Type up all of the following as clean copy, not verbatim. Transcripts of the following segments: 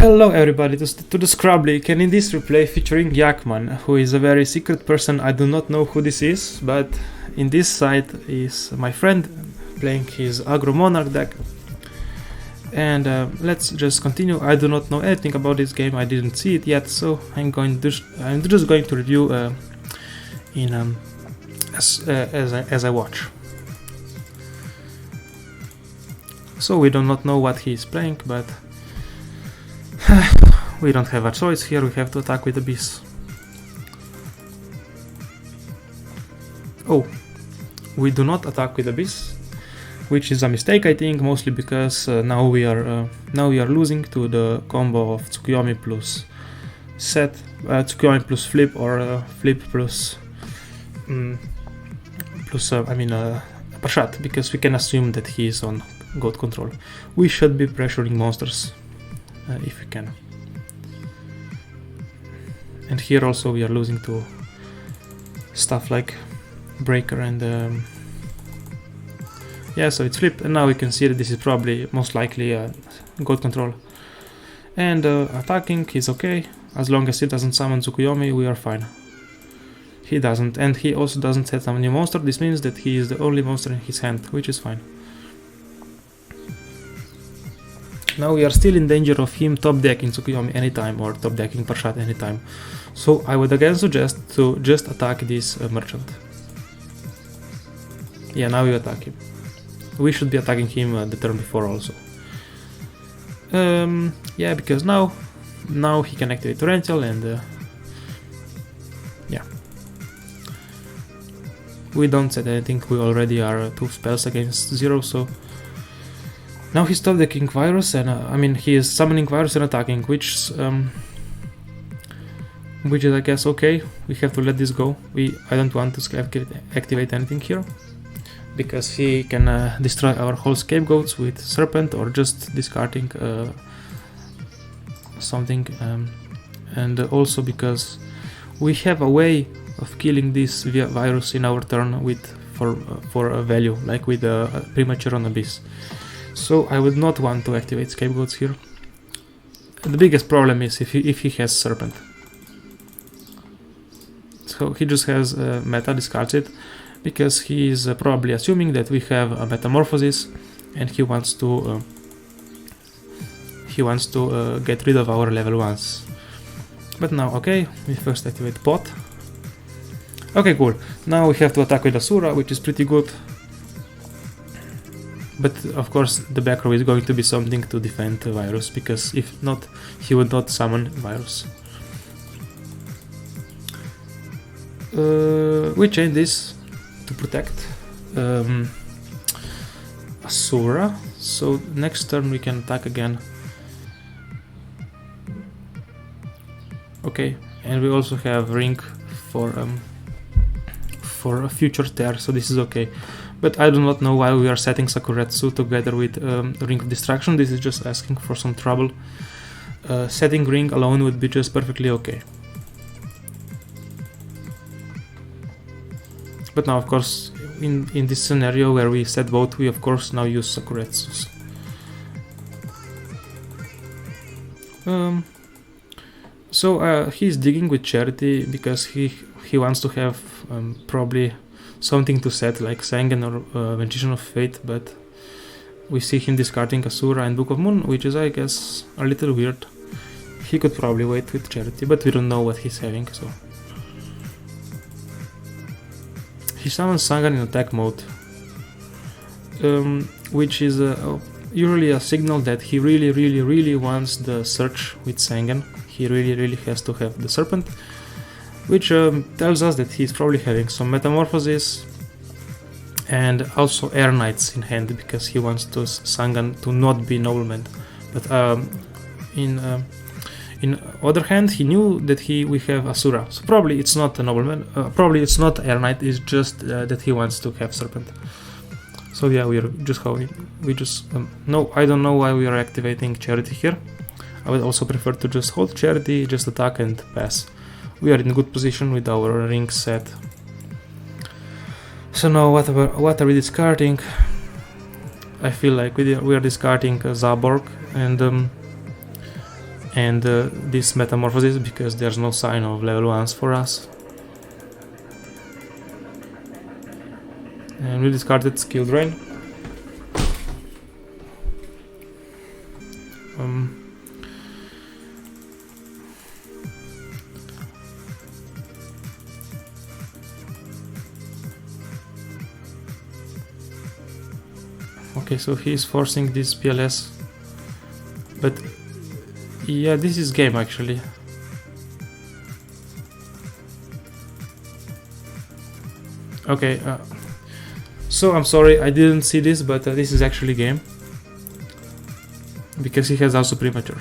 Hello everybody to the Scrub League, and in this replay featuring Yakman, who is a very secret person. I do not know who this is, but in this side is my friend playing his Aggro Monarch deck. And let's just continue. I do not know anything about this game, I didn't see it yet, so I'm just going to review as I watch. So we do not know what he is playing, but we don't have a choice here, we have to attack with the beast. Oh, we do not attack with the beast, which is a mistake, I think, mostly because now we are losing to the combo of Tsukuyomi plus set, Tsukuyomi plus flip, or flip plus Parshat, because we can assume that he is on goat control. We should be pressuring monsters if we can. And here also we are losing to stuff like breaker and yeah, so it's flipped, and now we can see that this is probably most likely goat control. And attacking is okay, as long as he doesn't summon Tsukuyomi, we are fine. He doesn't, and he also doesn't set some new monster. This means that he is the only monster in his hand, which is fine. Now we are still in danger of him top decking Tsukuyomi anytime or top decking Parshat anytime. So I would again suggest to just attack this merchant. Yeah, now we attack him. We should be attacking him the turn before also. Yeah, because now he can activate Torrential, and yeah. We don't set anything, we already are 2 spells against 0, so now he's top decking Virus, and he is summoning Virus and attacking, which is I guess okay. We have to let this go. I don't want to activate anything here, because he can destroy our whole scapegoats with Serpent or just discarding something, and also because we have a way of killing this Virus in our turn for a value, like with a Premature on Abyss. So I would not want to activate scapegoats here. The biggest problem is if he has Serpent. So he just has meta, discards it, because he is probably assuming that we have a Metamorphosis, and he wants to get rid of our level 1s. But now, okay, we first activate Pot. Okay, cool. Now we have to attack with Asura, which is pretty good. But of course the back row is going to be something to defend the Virus, because if not, he would not summon Virus. We change this to protect Asura, so next turn we can attack again. Okay, and we also have Ring for a future tear, so this is okay. But I do not know why we are setting Sakuretsu together with Ring of Distraction. This is just asking for some trouble. Setting Ring alone would be just perfectly okay. But now, of course, in this scenario where we set both, we of course now use Sakuretsus. So he's digging with Charity because he wants to have probably something to set like Sangen or Magician of Fate, but we see him discarding Asura and Book of Moon, which is, I guess, a little weird. He could probably wait with Charity, but we don't know what he's having, so. He summons Sangen in attack mode, which is usually a signal that he really wants the search with Sangen. He really has to have the Serpent, which tells us that he's probably having some Metamorphosis and also Air Knights in hand, because he wants to Sangen to not be Nobleman. But in other hand, he knew that we have Asura, so probably it's not a Nobleman, probably it's not Air Knight, it's just that he wants to have Serpent. So yeah, we are just no, I don't know why we are activating Charity here. I would also prefer to just hold Charity, just attack and pass. We are in a good position with our ring set. So now what are we discarding? I feel like we are discarding Zaborg, and and this metamorphosis, because there's no sign of level 1s for us. And we discarded skill drain. Okay, so he's forcing this PLS, but yeah, this is game actually. Okay, so I'm sorry I didn't see this, but this is actually game, because he has also premature.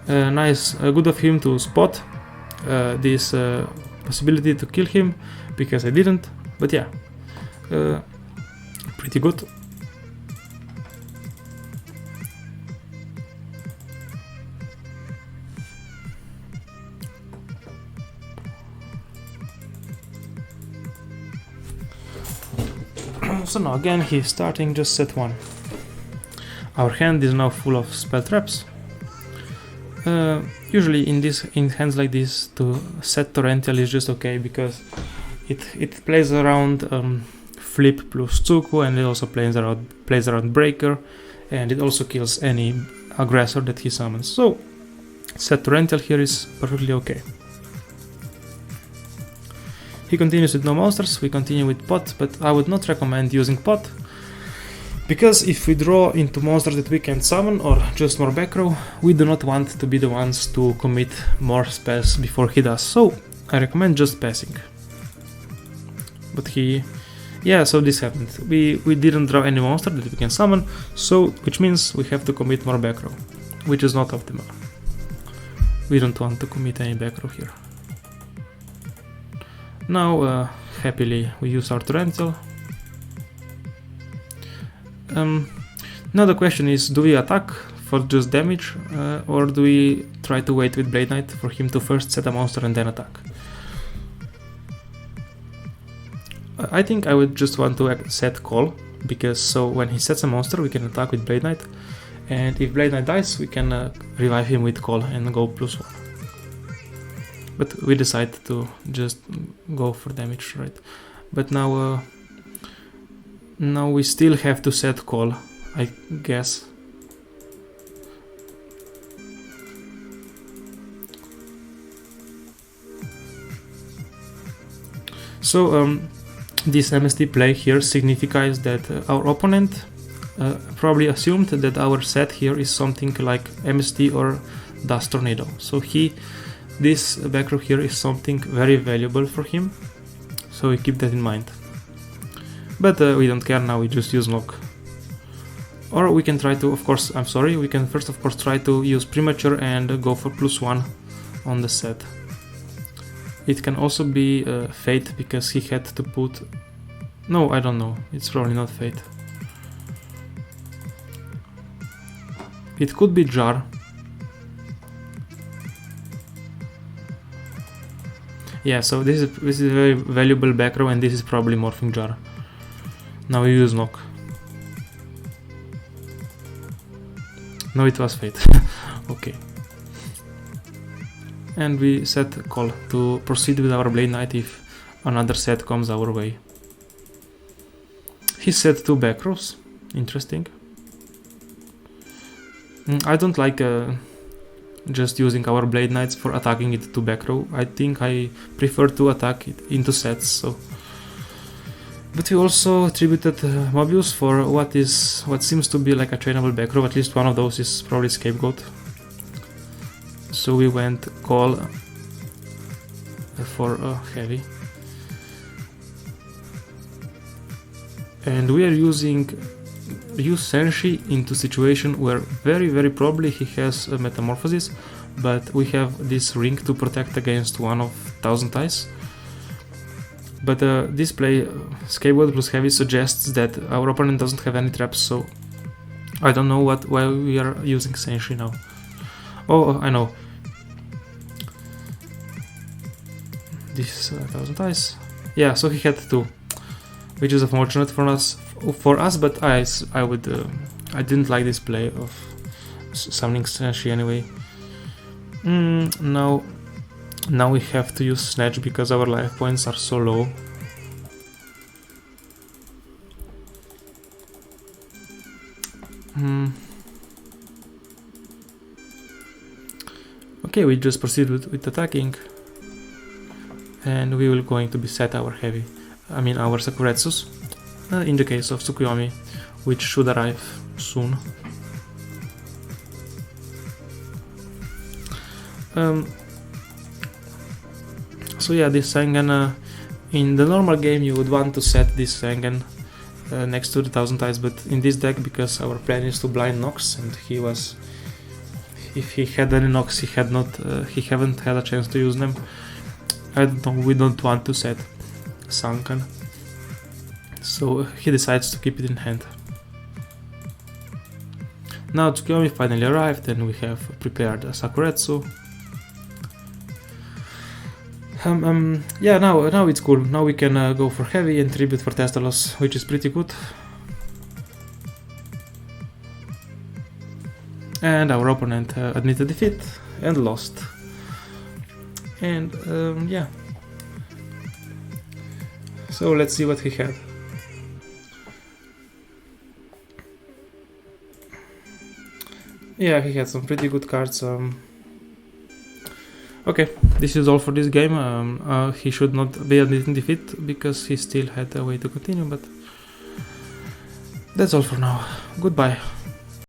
Nice, good of him to spot this possibility to kill him, because I didn't, but yeah, pretty good. So now again he's starting just set 1. Our hand is now full of spell traps. Usually in hands like this, to set torrential is just okay, because it plays around flip plus Tsuku, and it also plays around breaker, and it also kills any aggressor that he summons. So set torrential here is perfectly okay. He continues with no monsters, we continue with pot, but I would not recommend using pot, because if we draw into monsters that we can summon or just more back row, we do not want to be the ones to commit more spells before he does, so I recommend just passing. But yeah, so this happened. We didn't draw any monster that we can summon, so which means we have to commit more back row, which is not optimal. We don't want to commit any back row here. Now, happily, we use our torrential. Now the question is, do we attack for just damage, or do we try to wait with Blade Knight for him to first set a monster and then attack? I think I would just want to set call, because so when he sets a monster we can attack with Blade Knight, and if Blade Knight dies we can revive him with call and go +1. But we decided to just go for damage, right? But now we still have to set call, I guess. So this MST play here signifies that our opponent probably assumed that our set here is something like MST or Dust Tornado. So this back row here is something very valuable for him, so we keep that in mind. But we don't care now, we just use knock. Or we can try to, we can first of course try to use premature and go for +1 on the set. It can also be Fate, because he had to put... No, I don't know, it's probably not Fate. It could be Jar. Yeah, so this is a very valuable back row, and this is probably Morphing Jar. Now we use knock. No, it was Fate. Okay. And we set call to proceed with our Blade Knight if another set comes our way. He set 2 back rows. Interesting. I don't like just using our Blade Knights for attacking it to back row. I think I prefer to attack it into sets. So, but we also attributed Mobius for what seems to be like a trainable back row. At least one of those is probably Scapegoat. So we went call for heavy, and we are use Senshi into situation where very probably he has a metamorphosis, but we have this ring to protect against one of 1000 eyes. But this play, Scapegoat plus heavy, suggests that our opponent doesn't have any traps, so I don't know why we are using Senshi now. Oh, I know. This 1000 eyes. Yeah, so he had 2, which is unfortunate for us. But I didn't like this play of summoning Snatchy anyway. Now we have to use Snatch because our life points are so low. Okay, we just proceed with attacking, and we will going to be set our heavy, our Sakuretsus, in the case of Tsukuyomi, which should arrive soon. So yeah, this Sengen, in the normal game you would want to set this Sengen next to the 1000 Eyes, but in this deck, because our plan is to blind Nox, and if he had any Nox, he haven't had a chance to use them. I don't know, we don't want to set Sunken, so he decides to keep it in hand. Now Tsukuyomi finally arrived, and we have prepared a Sakuretsu. Yeah, now it's cool. Now we can go for heavy and tribute for Testalos, which is pretty good. And our opponent admitted defeat and lost. And yeah. So let's see what he had. Yeah, he had some pretty good cards. Okay, this is all for this game. He should not be admitting defeat because he still had a way to continue, but that's all for now. Goodbye.